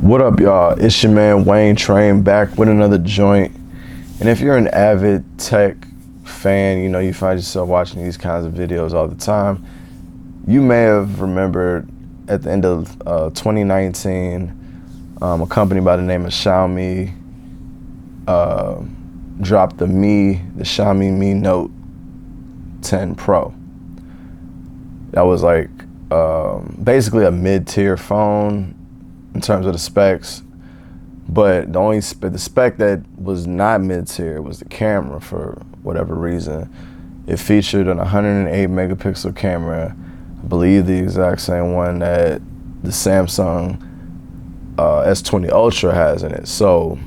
What up, y'all? It's your man Wayne Train back with another joint. And if you're an avid tech fan, you know, you find yourself watching these kinds of videos all the time, you may have remembered at the end of 2019, a company by the name of Xiaomi dropped the Xiaomi Mi Note 10 Pro. That was like basically a mid-tier phone in terms of the specs, but the spec that was not mid-tier was the camera. For whatever reason, it featured an 108 megapixel camera, I believe the exact same one that the Samsung S20 Ultra has in it. So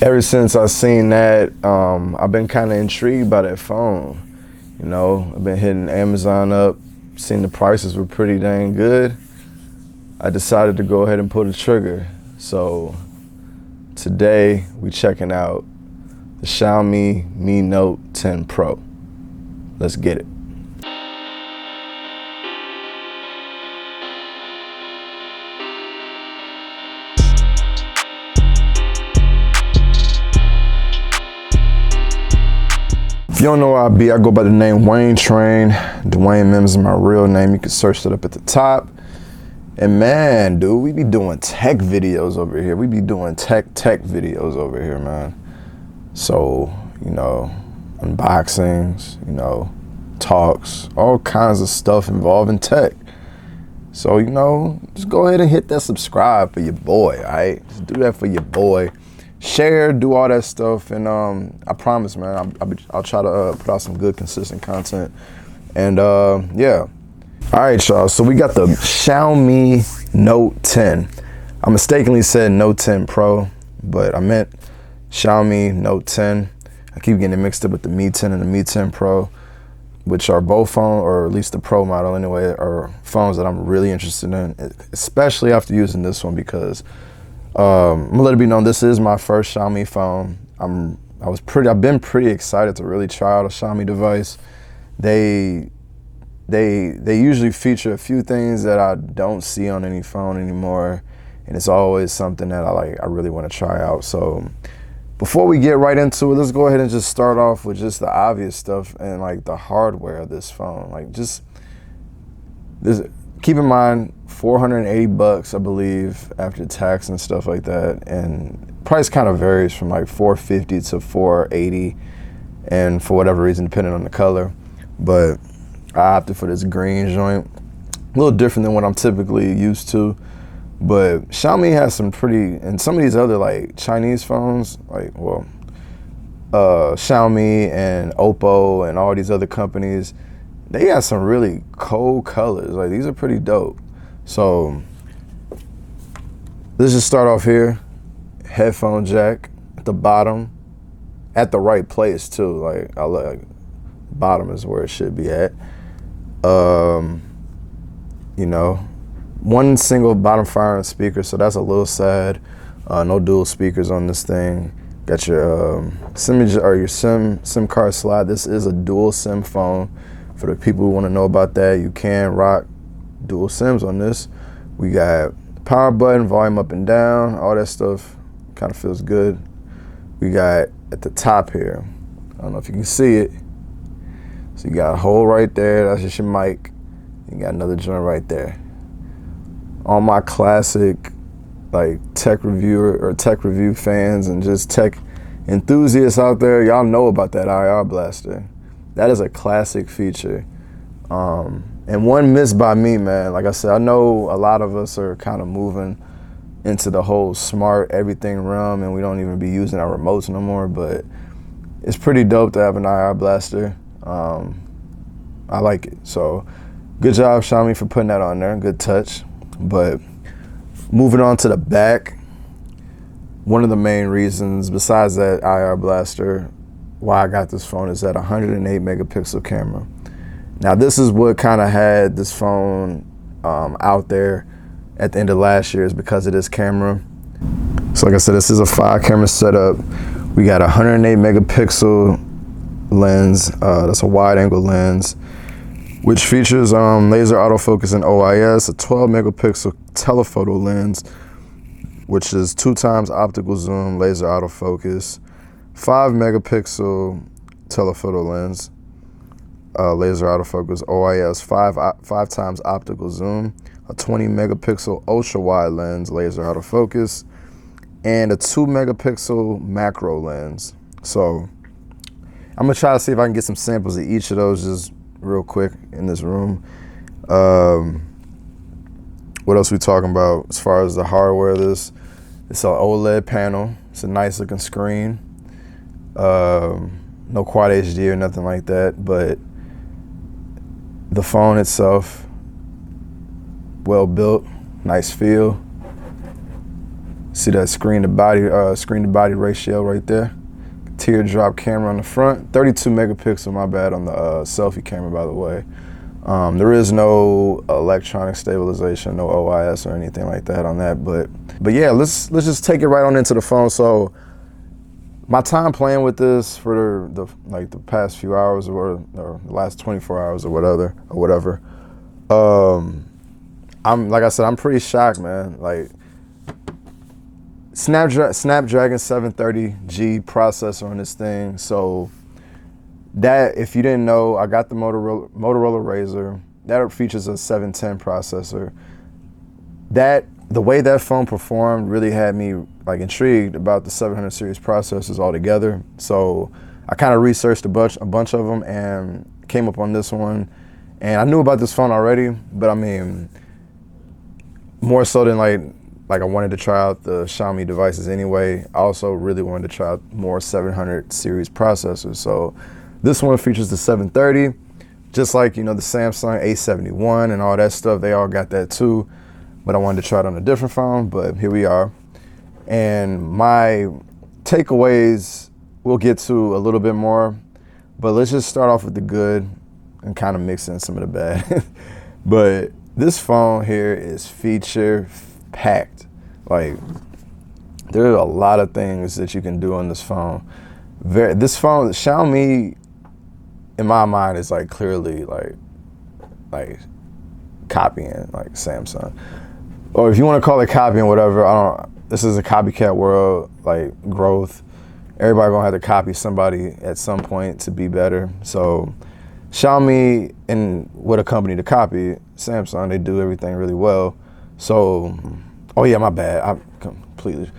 ever since I seen that, I've been kind of intrigued by that phone. You know, I've been hitting Amazon up, seen the prices were pretty dang good. I decided to go ahead and pull the trigger. So today we checking out the Xiaomi Mi Note 10 Pro. Let's get it. If you don't know where I be, I go by the name Wayne Train. Dwayne Mims is my real name. You can search it up at the top. And man, dude, we be doing tech videos over here. We be doing tech videos over here, man. So, you know, unboxings, you know, talks, all kinds of stuff involving tech. So, you know, just go ahead and hit that subscribe for your boy, all right? Just do that for your boy. Share, do all that stuff, and I promise, man, I'll try to put out some good, consistent content. And yeah. All right, y'all, so we got the Xiaomi Note 10. I mistakenly said Note 10 Pro, but I meant Xiaomi Note 10. I keep getting it mixed up with the Mi 10 and the Mi 10 Pro, which are both phones, or at least the Pro model anyway, are phones that I'm really interested in, especially after using this one, because I'm gonna let it be known this is my first Xiaomi phone. I've been pretty excited to really try out a Xiaomi device. They usually feature a few things that I don't see on any phone anymore, and it's always something that I really want to try out. So before we get right into it, let's go ahead and just start off with just the obvious stuff and like the hardware of this phone. Like, just this, keep in mind, $480, I believe, after tax and stuff like that, and price kind of varies from like $450 to $480, and for whatever reason, depending on the color. But I opted for this green joint, a little different than what I'm typically used to. But Xiaomi has some pretty, and some of these other like Chinese phones, like, well, Xiaomi and Oppo and all these other companies, they got some really cool colors. Like, these are pretty dope. So let's just start off here. Headphone jack at the bottom, at the right place too. Like, I like bottom is where it should be at. You know, one single bottom firing speaker, so that's a little sad. No dual speakers on this thing. Got your SIM card slot. This is a dual SIM phone. For the people who want to know about that, you can rock dual SIMs on this. We got power button, volume up and down, all that stuff. Kind of feels good. We got at the top here, I don't know if you can see it. So you got a hole right there, that's just your mic. You got another joint right there. All my classic like tech review fans and just tech enthusiasts out there, y'all know about that IR blaster. That is a classic feature. And one missed by me, man. Like I said, I know a lot of us are kind of moving into the whole smart everything realm, and we don't even be using our remotes no more, but it's pretty dope to have an IR blaster. I like it. So good job, Xiaomi, for putting that on there. Good touch. But moving on to the back, one of the main reasons, besides that IR blaster, why I got this phone is that 108 megapixel camera. Now, this is what kind of had this phone out there at the end of last year, is because of this camera. So like I said, this is a 5-camera setup. We got a 108 megapixel lens. That's a wide angle lens. which features laser autofocus and OIS, a 12 megapixel telephoto lens, which is 2 times optical zoom, laser autofocus, 5 megapixel telephoto lens, laser autofocus, OIS, 5 times optical zoom, a 20 megapixel ultra wide lens, laser autofocus, and a 2 megapixel macro lens. So I'm gonna try to see if I can get some samples of each of those just real quick in this room. What else we talking about as far as the hardware of this? It's an OLED panel. It's a nice looking screen. No quad HD or nothing like that, but the phone itself, well built, nice feel. See that screen to body ratio right there. Teardrop camera on the front, 32 megapixel, my bad, on the selfie camera, by the way. There is no electronic stabilization, no OIS or anything like that on that, but yeah, let's just take it right on into the phone. So my time playing with this for the past few hours or the last 24 hours or whatever. I'm like I said, I'm pretty shocked, man. Like Snapdragon 730G processor on this thing. So that, if you didn't know, I got the Motorola Razr. That features a 710 processor. The way that phone performed really had me like intrigued about the 700 series processors altogether. So I kind of researched a bunch of them and came up on this one. And I knew about this phone already, but I mean, more so than like I wanted to try out the Xiaomi devices anyway. I also really wanted to try out more 700 series processors. So this one features the 730, just like, you know, the Samsung A71 and all that stuff. They all got that too, but I wanted to try it on a different phone, but here we are. And my takeaways we'll get to a little bit more, but let's just start off with the good and kind of mix in some of the bad. But this phone here is feature packed. Like, there are a lot of things that you can do on this phone. This phone, Xiaomi, in my mind, is like clearly like copying like Samsung, or if you want to call it copying, whatever. This is a copycat world, like growth. Everybody gonna have to copy somebody at some point to be better. So Xiaomi, and what a company to copy, Samsung, they do everything really well. So, oh yeah, my bad. I completely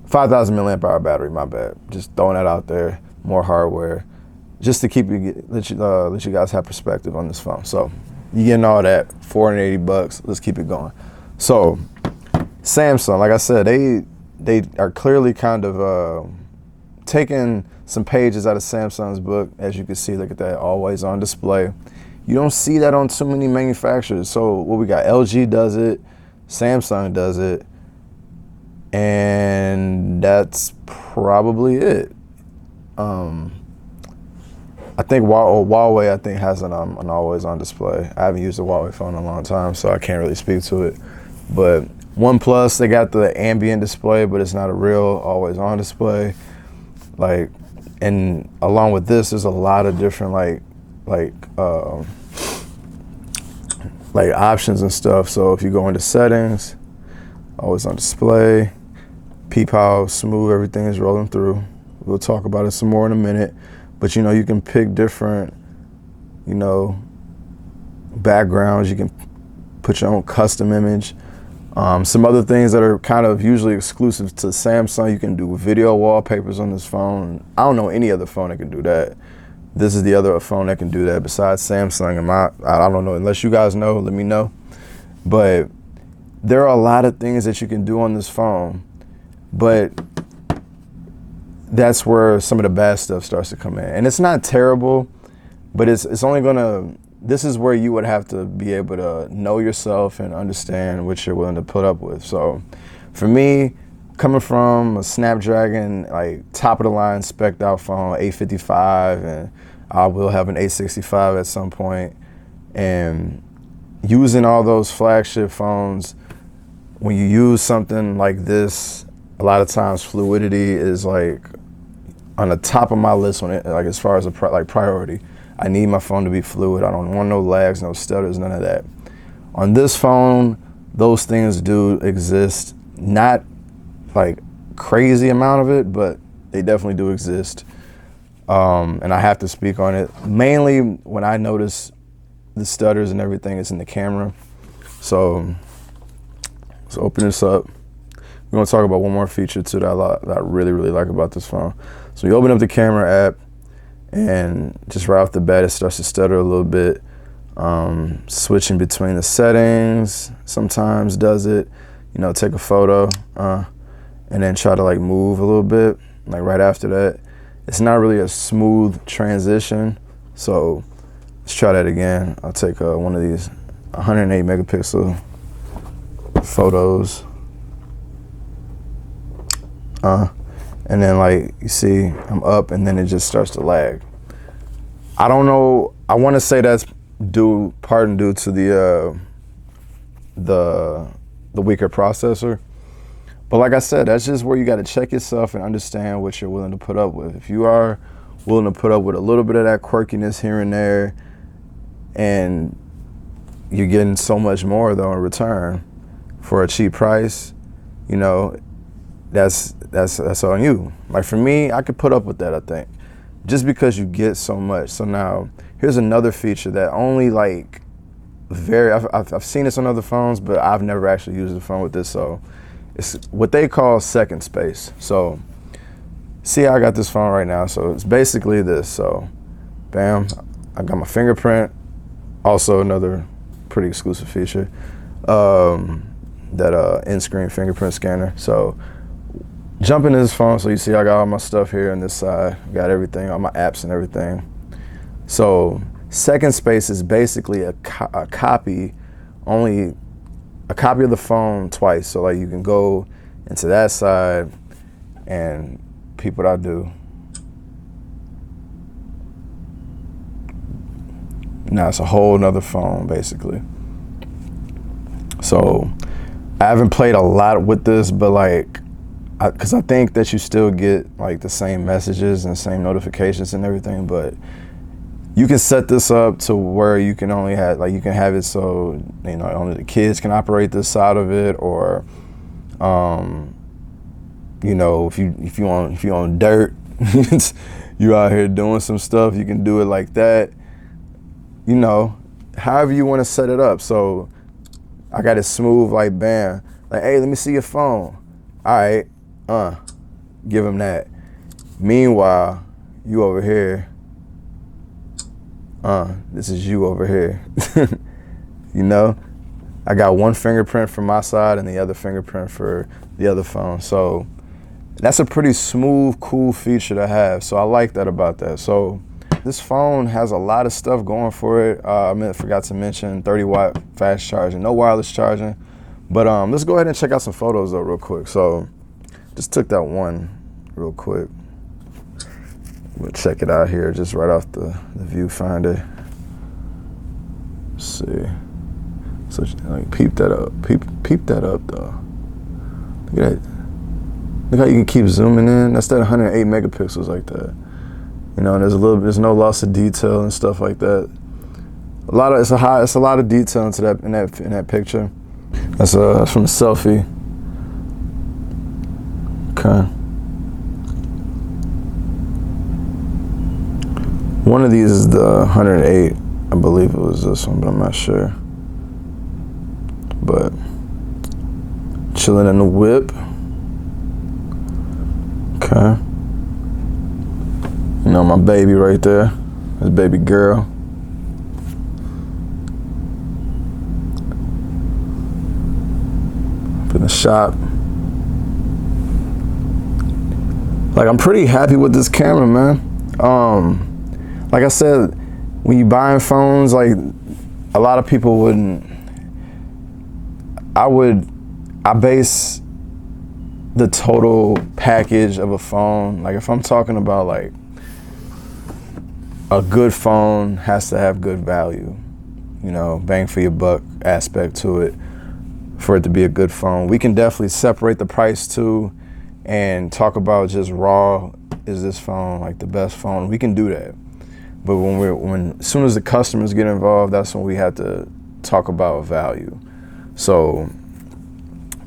5,000 milliamp hour battery. My bad. Just throwing that out there. More hardware, just to let you guys have perspective on this phone. So you getting all that, $480. Let's keep it going. So Samsung, like I said, they are clearly kind of taking some pages out of Samsung's book. As you can see, look at that, always on display. You don't see that on too many manufacturers. So what we got, LG does it, Samsung does it, and that's probably it. I think Huawei, has an always on display. I haven't used a Huawei phone in a long time, so I can't really speak to it. But OnePlus, they got the ambient display, but it's not a real always on display. Like, and along with this, there's a lot of different like options and stuff. So if you go into settings, always on display, peep how smooth everything is rolling through. We'll talk about it some more in a minute. But you know, you can pick different, you know, backgrounds. You can put your own custom image. Some other things that are kind of usually exclusive to Samsung, you can do video wallpapers on this phone. I don't know any other phone that can do that. This is the other phone that can do that besides Samsung. And I don't know, unless you guys know, let me know. But there are a lot of things that you can do on this phone, but that's where some of the bad stuff starts to come in. And it's not terrible, but it's only gonna, this is where you would have to be able to know yourself and understand what you're willing to put up with. So for me, coming from a Snapdragon, like top of the line spec'd out phone, 855, and I will have an 865 at some point, and using all those flagship phones, when you use something like this, a lot of times fluidity is like on the top of my list when it, like as far as a priority. I need my phone to be fluid. I don't want no lags, no stutters, none of that. On this phone, those things do exist. Not like crazy amount of it, but they definitely do exist. And I have to speak on it. Mainly when I notice the stutters and everything is in the camera. So let's open this up. We're gonna talk about one more feature too that I really, really like about this phone. So you open up the camera app, and just right off the bat, it starts to stutter a little bit. Switching between the settings sometimes does it. You know, take a photo and then try to like move a little bit, like right after that. It's not really a smooth transition, so let's try that again. I'll take one of these 108 megapixel photos. And then like you see, I'm up and then it just starts to lag. I don't know, I want to say that's due to the weaker processor. But like I said, that's just where you got to check yourself and understand what you're willing to put up with. If you are willing to put up with a little bit of that quirkiness here and there, and you're getting so much more though in return for a cheap price, you know, that's on you. Like for me, I could put up with that, I think, just because you get so much. So now here's another feature that only like I've seen this on other phones, but I've never actually used the phone with this. So it's what they call second space. So see how I got this phone right now. So it's basically this. So bam, I got my fingerprint. Also another pretty exclusive feature, that in-screen fingerprint scanner. So jump into this phone. So you see I got all my stuff here on this side. Got everything, all my apps and everything. So second space is basically a copy of the phone twice. So like you can go into that side and peep what I do. Now it's a whole nother phone basically. So I haven't played a lot with this, but like, because I think that you still get like the same messages and same notifications and everything, but you can set this up to where you can only have, like you can have it so, you know, only the kids can operate this side of it, or, you know, if you on dirt, you out here doing some stuff, you can do it like that. You know, however you want to set it up. So I got it smooth, like bam, like, hey, let me see your phone. All right, give him that. Meanwhile, you over here, this is you over here. You know, I got one fingerprint for my side and the other fingerprint for the other phone. So that's a pretty smooth, cool feature to have. So I like that about that. So this phone has a lot of stuff going for it. I forgot to mention 30-watt fast charging, no wireless charging. But let's go ahead and check out some photos though real quick. So just took that one real quick. We'll check it out here, just right off the viewfinder. Let's see. So like, peep that up. Peep that up though. Look at that. Look how you can keep zooming in. That's that 108 megapixels like that. You know, and there's no loss of detail and stuff like that. It's a lot of detail into that in that picture. That's from a selfie. Okay. One of these is the 108. I believe it was this one, but I'm not sure. But chilling in the whip. Okay. You know, my baby right there. That's baby girl. Up in the shop. Like, I'm pretty happy with this camera, man. Like I said, when you buying phones, like a lot of people wouldn't. I base the total package of a phone. Like if I'm talking about like a good phone has to have good value, you know, bang for your buck aspect to it for it to be a good phone. We can definitely separate the price too and talk about just raw, is this phone like the best phone? We can do that. But as soon as the customers get involved, that's when we have to talk about value. So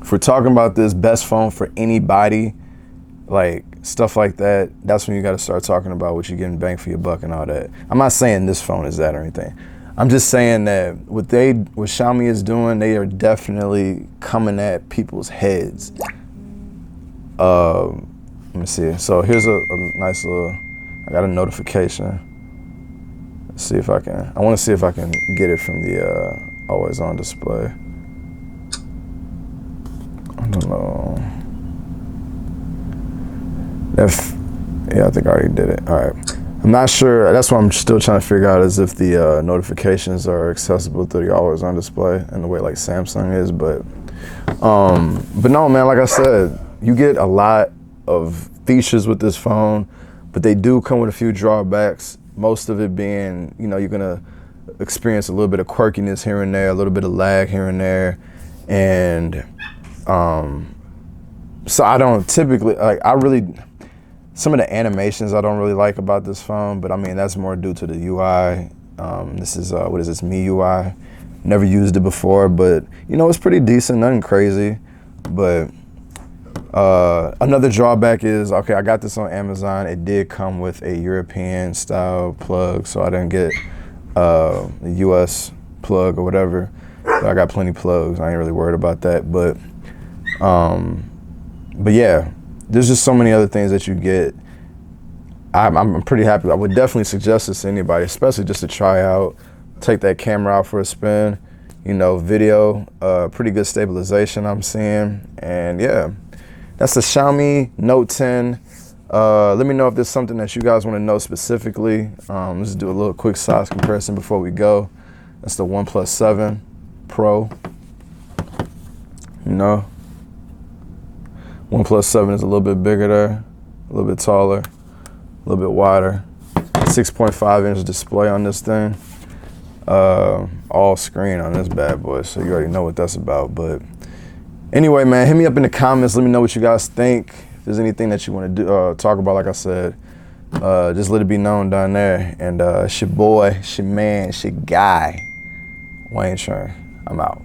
if we're talking about this best phone for anybody, like stuff like that, that's when you got to start talking about what you're getting bang for your buck and all that. I'm not saying this phone is that or anything. I'm just saying that what Xiaomi is doing, they are definitely coming at people's heads. Let me see. So here's a nice little, I got a notification. Let's see if I want to see if I can get it from the always on display. I don't know. Yeah, I think I already did it. All right. I'm not sure. That's what I'm still trying to figure out, is if the notifications are accessible through the always on display in the way like Samsung is. But no, man, like I said, you get a lot of features with this phone, but they do come with a few drawbacks. Most of it being, you know, you're gonna experience a little bit of quirkiness here and there, a little bit of lag here and there. And so I don't typically, like, some of the animations I don't really like about this phone, but I mean, that's more due to the UI. This is, what is this, MIUI? Never used it before, but you know, it's pretty decent, nothing crazy. But another drawback is, okay, I got this on Amazon. It did come with a European style plug, so I didn't get a US plug or whatever. So I got plenty of plugs. I ain't really worried about that, but yeah, there's just so many other things that you get. I'm pretty happy. I would definitely suggest this to anybody, especially just to try out, take that camera out for a spin, you know, video, pretty good stabilization I'm seeing. And yeah, that's the Xiaomi Note 10. Let me know if there's something that you guys want to know specifically. Let's do a little quick size comparison before we go. That's the OnePlus 7 Pro, you know. OnePlus 7 is a little bit bigger there, a little bit taller, a little bit wider. 6.5-inch display on this thing. All screen on this bad boy, so you already know what that's about. But anyway, man, hit me up in the comments. Let me know what you guys think. If there's anything that you want to do, talk about, like I said, just let it be known down there. And it's your boy, it's your man, it's your guy, Dwayne. I'm out.